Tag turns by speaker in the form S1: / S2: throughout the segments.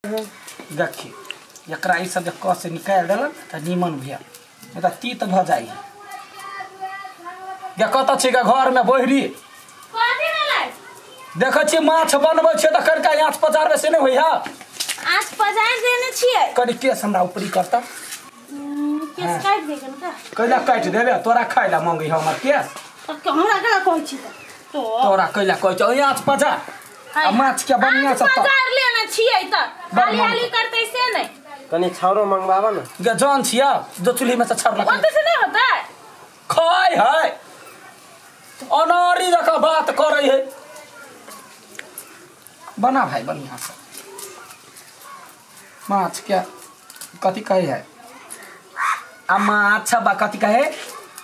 S1: देखी एकरा ई सब क से निकाल देलन त नीमन भेल नहीं त तीत भ जाई या कत छी के घर में बोहरी
S2: कथि भेलै
S1: देखै छी माछ बनबै छै त करका आँच पजारबे से नै होइहा
S2: आँच पजार देने छियै
S1: कनी केस हमरा ऊपरी करता
S2: केस काट देगन का
S1: कैला काट देबे तोरा खाइला मांगी हमर केस
S2: त हमरा कला कहै छी तो
S1: तोरा कैला कहै छ आँच पजार आ माछ के बढ़िया से
S2: पजार लेने छियै त हाली हाली करतै से नै
S3: कनी छौरो मंगवाबा न
S1: गे जान छिया जो चूल्ही में से छरला
S2: ओते से नै होता
S1: खाय है अनारी जका बात करे है बना भाई बढ़िया से माछ क्या कथी कहे है आ माछ बा कथी कहे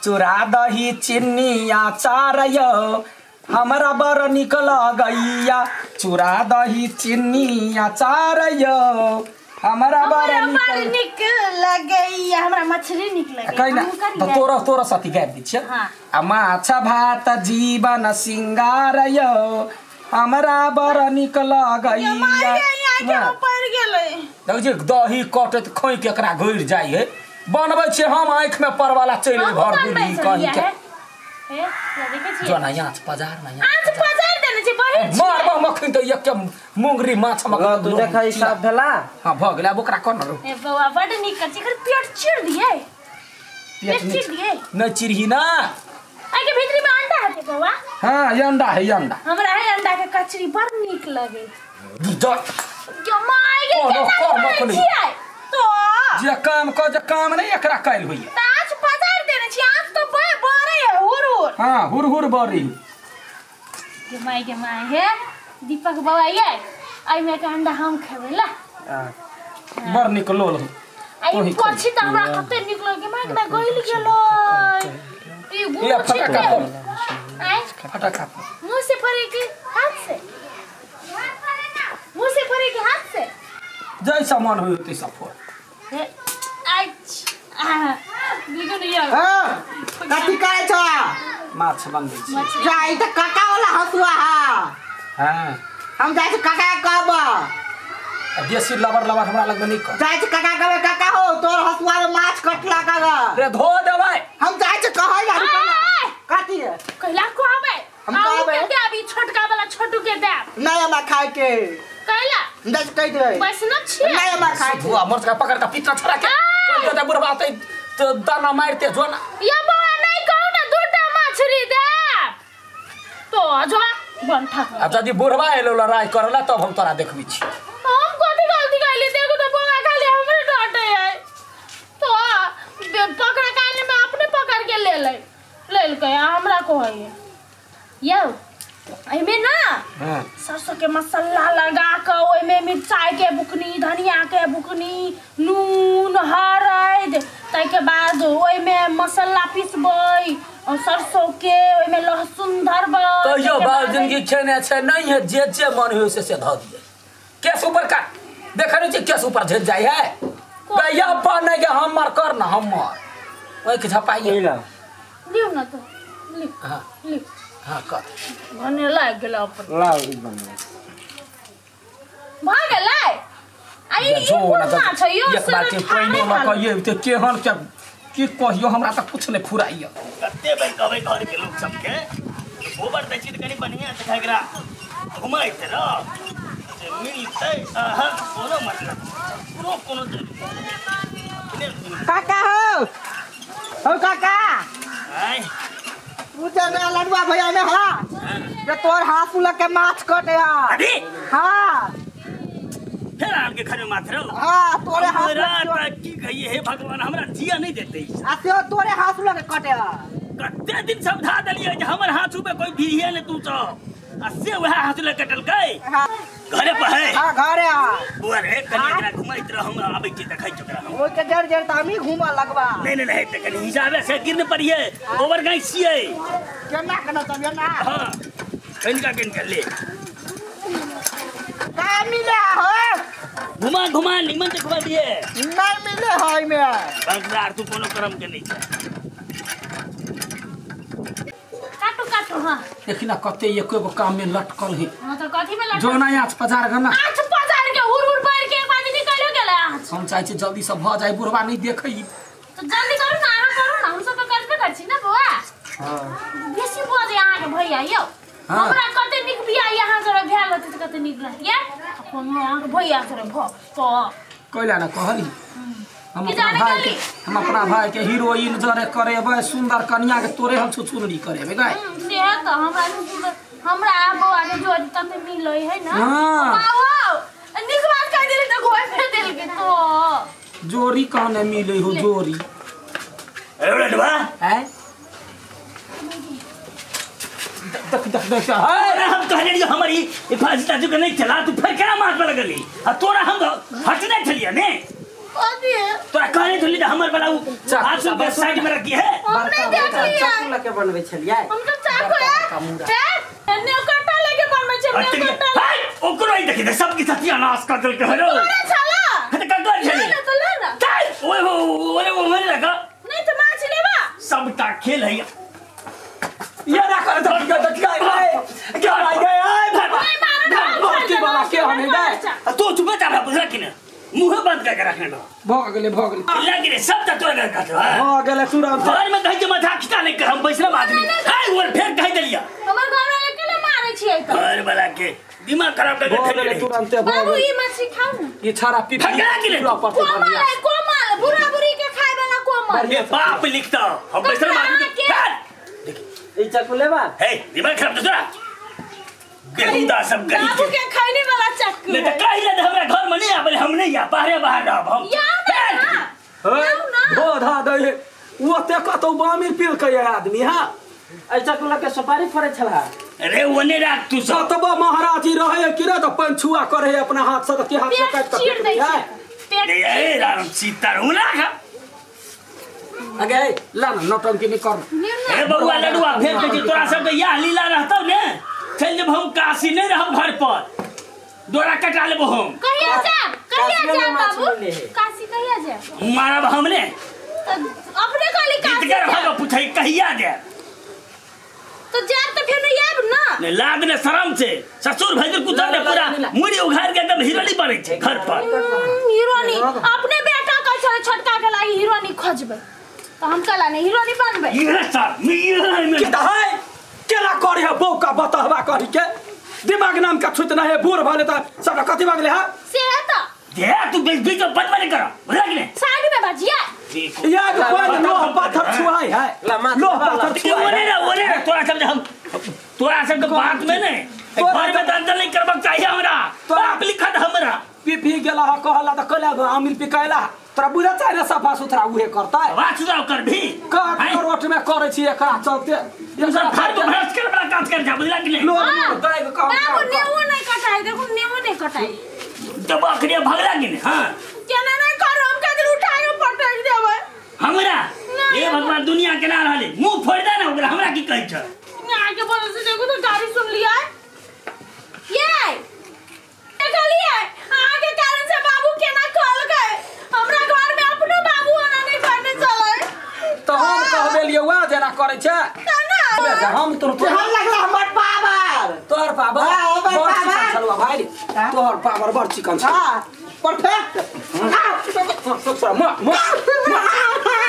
S1: चूड़ा दही चीनी अचार यो हमरा बड़ निक लगैया चूड़ा दही चीनी अचार यो हमरा बड़
S2: निक लगैया हमरा मछली निक लगैया
S1: कहना तो तोरा साथी गाबि दै छियै आ माछ भात जीवन सिंगार यो हमरा बड़ निक लगैया
S2: पड़ गेलै
S1: देख जे दही कटत खोइ के एकरा गइर जाइ है बनबै छै हम आँख में परवाला चलि भर दूली कहि के
S2: हे देखे छी
S1: जोना आँच पजार ना
S2: आँच पजार देने छी बड़े
S1: मारबो मखन त एक मुंगरी माछ मग
S3: तू देखै सब भेला
S1: हां भ गेलै अब ओकरा कोन रो
S2: ए बौआ बड़ निक कर छी पेट चिड़ दिए पेट चिड़ दिए
S1: न चिरही ना
S2: आइ के भीतरी में अंडा है बौआ
S1: हां ये अंडा है ये अंडा
S2: हमरा है अंडा के कचरी बड़ निक लगे
S1: जो
S2: माय के
S1: कर
S2: छियै तो
S1: जे काम नहीं एकरा कैल होइए
S2: आँच पजार देने छी आँच तो बड़े है हुर
S1: हां हुर बरी
S2: के माय हे दीपक बाबा ये आई में के अंडा हम खेबै ला
S1: बड़ निक लोल
S2: आई कोछि त हमरा कते निक लगे माय के गइल गेलो ई
S1: ये
S2: गुछ
S1: फटाका
S2: मुंह से परे के हाथ से मुंह से परे के हाथ से
S1: जैसा मन हो तैसा फोड़
S2: बिगन ये
S4: हां कथि करे छ
S1: माछ बनबै छी
S4: जाई त काका वाला हसुआ
S1: हां
S4: हम जाई छ काका कहब
S1: देसी लबर हमरा लग में नहीं कर
S4: जाई छ काका कहब काका हो तोर हसुआ में माछ कटला कागा
S1: रे धो देबै
S4: हम जाई छ कहै यार कथि है
S2: कहला कहबै
S4: हम कहबै
S2: के अभी छोटका वाला छोटू के दे
S4: नहीं हमरा खाए के
S2: कहला
S4: दस कह दे
S2: बस न छी
S4: नहीं हमरा खाए के
S1: हुआ मर्द का पकड़ का पिता छोड़ा के कोई तो बुढ़वा तो दाना मारते जो ना
S2: या बड़ा नहीं कहू ना दूटा मछली दे तो जो बनठा
S1: आ जदी बुढ़वा एलो लड़ाई करला तब हम तोरा देखबी छी
S2: हम कथि गलती कैली देखो तो बौआ खाली हमरे डांटे है तो पकड़ काने में अपने पकड़ के ले के हमरा कहै यो एमे ना सरसों के मसाला लगा के ओइ में मिर्चाई के बुकनी धनिया के बुकनी नून हरद तै के बाद ओइ में मसाला पीसबै और सरसों के ओइ में लहसुन धरबै
S1: कहियो बाल जिंदगी खेने छै नहीं है जे मन हो से ध दिए केस ऊपर का देखै नहीं छी केस ऊपर झट जाय है गया अपन नहीं के हमर कर ना हमर ओइ के झपाइए
S2: लियो ना तो लिख
S1: हां
S2: लिख
S1: हां कर
S2: भने लाग गेल अपन
S3: लाउ ई बना
S2: भाग गेलै आई
S1: जो ना
S2: ना छ यो
S1: एक बार के पहिनो न कहिए त केहन के की कहियो हमरा त कुछ नहीं फुराइए
S5: कते भाई कहबै घर के लोग सब के गोबर दै छी त कनी बढ़िया से खागरा घुमाइते र जे मिलतै आहा कोनो मतलब कोनो
S4: काका हो काका
S5: आय
S4: पूजा में लड़वा भैया में हा जे तोर हाथ लग के माछ कटे
S5: अभी
S4: हां
S5: फिर आन के खरे माथरो
S4: हां तोरे हाथ
S5: रात की कहिए हे भगवान हमरा जिया नहीं देते
S4: आसे तोरे हाथ लग के कटे
S5: कते दिन समझा दलिए जे हमर हाथ पे कोई भीड़िए ने तू तो असे वह हाथ ले कटल गए
S4: हां
S5: घरे पर है
S4: हां घरे आ
S5: बुआर है कनी एकरा घुमाइत रह हम आबै छी देखै चकरा
S4: ओइ के जड़ जड़ तामी घुमा लगवा
S5: नहीं त कनी हिसाबे से गिरने पड़िए गोबर गाय छिए
S4: केना कना तब ना
S5: हां कनका ले
S4: का मिले हो
S5: घुमा निमन से घुमा दिए
S4: नहीं मिले होय में
S5: बंगदार तू कोनो करम के नहीं छै
S2: काटो हां
S1: देखी ना कते एको काम में लटकल है
S2: हां तो कथि में लटकल
S1: जो ना आँच पजार गना
S2: आँच पजार के हुर हुर पर के
S1: हम चाहे छी जल्दी से भ जाए बुढ़वा नहीं देखई
S2: तो जल्दी करू ना अहाँ करू ना हम सब तो करबे कर छी ना बौआ
S3: हां
S2: बेसी बजे अहाँ के भैया यौ हमरा कते निक बिया यहाँ जरा भेल होते त कते निक रहतिए अपन अहाँ के भैया करे भ तो
S1: कहला ना कहली हम
S2: की
S1: अपना
S2: जाने
S1: भाई
S2: गली?
S1: के हम अपना भाई के हीरोइन जरे करेबे सुंदर कन्या के तोरे हम छुछुरनी करेबे गाय
S2: से त हमरा बौआ के जोड़ी तते मिलै है ना
S1: हाँ।
S2: आओ निक बात कह देली त घोय फेर देल के तो
S1: जोरी कहने मिले हो जोरी
S5: अरे लडवा
S1: है देख देख देख है
S5: अरे हम कहने जो हमारी हिफाजत जो नहीं चला तू फिर क्या मार पर लगली आ तोरा हम हटने चलिए ने
S2: अभी
S5: तोरा कहने चली हमर वाला हाथ से बैक साइड में रखी है
S2: हमने देख लिया
S3: चाकू लेके बनबै छलियै
S2: हम तो चाकू है ने कटा लेके बनबै छै
S5: हट
S2: ने
S5: के
S2: कटा
S5: हाय ओकरो ही देखी सब की सत्यानाश कर देल के हरो
S2: अरे छला
S5: हट कर कर चली
S2: ले तो ले ना
S5: काय ओए मर लगा
S2: नहीं तो माछ लेबा
S5: सबटा खेल है
S1: ये ना कर देख देख क्या भाई गए आए भाई के वाला के हमें गए
S5: तू चुप जा बुझला कि ना मुंह बंद करके रखने दो
S1: भगले
S5: लगी रे सब तक तोड़ कर दो
S1: हां गेले तुरंत
S5: घर में कहीं मजा खिटा नहीं कर हम बैसला आदमी हाय वो फेर कह दिया
S2: हमर घर वाले के ले मारे छियै त
S5: घर वाला के दिमाग खराब कर
S1: भगले
S5: के
S1: तुरंत
S2: बाबू ई मछली खाऊ ना
S1: ये छाड़ा पी
S5: ठगड़ा के ले
S2: कोमल बुरा बुरी के खाए वाला कोमल
S5: ये बाप लिखता हम बैसला आदमी
S3: ई चाकू लेबा
S5: हे दिमाग खराब दूसरा गेंदा सब गली
S2: बाबू के खैने वाला चक्कू
S5: नहीं तो कहीं ना हमरा घर में नहीं आबे हम नहीं आ बाहर बाहर रहब हम
S1: धो धा दे वो ते कतो बामिर पील के आदमी हां
S3: ई चाकू लेके सुपारी फड़े छला
S5: अरे ओने राख तू सब
S1: सतबा महाराजी रहे कि रे तो पंछुआ करे अपना हाथ से के हाथ से काट के
S2: चीर दै छै पेट
S5: नहीं ए राम सीता उना खा
S1: अगे ला ना नौटंकी नहीं कर
S5: ए बउआ लडुआ फेर के तोरा सब के यह लीला रहतौ ने चल जब हम काशी नहीं रहब घर पर दोरा कटा लेबो हम
S2: कहिया जा बाबू काशी कहिया जा
S5: मारब हमने
S2: अपने काली काशी
S5: इतकर
S2: जा।
S5: हम पूछै कहिया दे
S2: तो जा तो फिर नहीं आब ना
S5: ने लाग ने शर्म से ससुर भैजर कुतर ने पूरा मुड़ी उघार के एकदम हिरोली पड़े छै घर पर
S2: हीरोनी अपने बेटा का छोटका के लागी हीरोनी खोजबे तो हम कला नहीं हीरोनी बनबे
S5: ये सर मैं
S1: के है केला करे है बौ का बतहवा करी के दिमाग नाम का छुत ना है बूढ़ भले त सब कथि मांगले है
S2: से है तो
S5: दे तू बीच बीच में बदमाश नहीं कर बुझा कि नहीं
S2: साइड में बजिया
S1: या तो कोई लोह पत्थर छुआई है लोह पत्थर
S5: क्यों
S1: छुआई है
S5: ओने तोरा सब हम तोरा सब के बात में नहीं घर में दंडल नहीं करबक चाहिए हमरा बाप लिखत हमरा
S1: पी गेला है कहला त कला अमीर पिकाइला तोरा बुझा चाहिए सफा सुथरा उहे करता है
S5: बात सुधार कर भी
S1: का रोट में करे छी एकरा चलते
S5: ये सब घर को भ्रष्ट कर बड़ा काज कर जा बुझला कि नहीं
S1: लोग गाय का
S2: बाबू नेवो नहीं कटाई देखो नेवो नहीं कटाई
S5: तो बकरिया भगला कि नहीं हां
S2: केना नहीं करो हम कदर उठाए पटक देबै
S5: हमरा ये भगवान दुनिया के ना रहले मुंह फोड़ दे ना ओकरा हमरा की कहै छ
S2: आगे बोलो से देखो तो गाड़ी सुन लिया ये देखलिए आगे कारण से बाबू केना कॉल गए हमरा घर में अपनो बाबू आना नहीं करने चले
S1: तो हम कहबे लिए वा जेना करे छै
S2: ना
S1: हम तोर
S4: हम लगला हमर पावर
S1: तोर पावर
S4: हाँ, हमर
S1: बड़ चिकन
S4: पावर।
S1: छलवा भाई तोर पावर बड़ चिकन छ
S4: हां परफेक्ट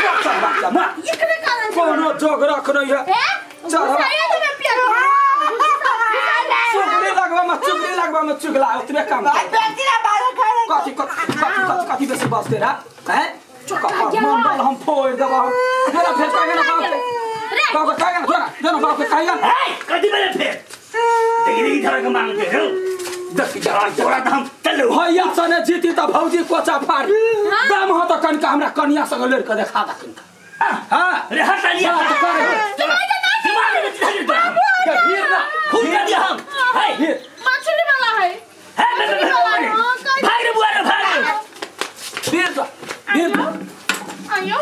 S2: एकरे कारण से
S1: कोनो जोग रख नहीं है
S2: है
S1: चल
S2: सही तो मैं प्यार
S1: चुगली लगवा में चुगला उतने काम कर
S4: बेटिया बारे खाने
S1: कथी बेसी बस तेरा हैं मंडल हम फोड़ देबो तेरा फेर काहे ना बाप काहे ना देना बाप काहे ना
S5: ए कदी मेरे फिर देखी धर के मांग के हो देख जरा तोरा हम चलो
S1: भैया सने जीती त भौजी कोचा फाड़ दाम हो त कनका हमरा कन्या संग लड़ के देखा दा कनका हां
S5: रे हटा लिया
S1: तो करे
S5: दिमाग में चल तो
S1: हीर ना
S5: खूब कर दिया हम है
S1: हीर
S2: मछली वाला है
S5: भाग रे बुआ रे भाग
S1: हीर
S2: आयो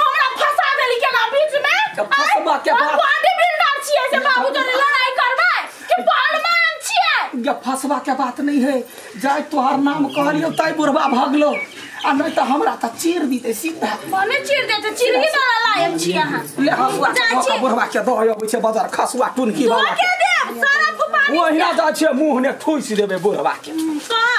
S2: हमरा फंसा देली केना बीच में
S1: फंसबा के बात
S2: बॉडी बिल्डर छियै से बाबू जरे लड़ाई करबै कि पहलवान छियै
S1: ये फंसबा के बात नहीं है जाय तोहर नाम कहलियो तै बुढ़वा भागलो आ नहीं तो हमरा त चीर दीते सीधा
S2: मने चीर देते चिरही वाला लायक छी अहाँ
S1: ले हसुआ के बुढ़वा के दह अबै छै बाजार खसुआ टुनकी वाला
S2: के देब सारा तू पानी
S1: ओहिना जा छै मुंह ने ठुस देबे बुढ़वा के
S2: कहाँ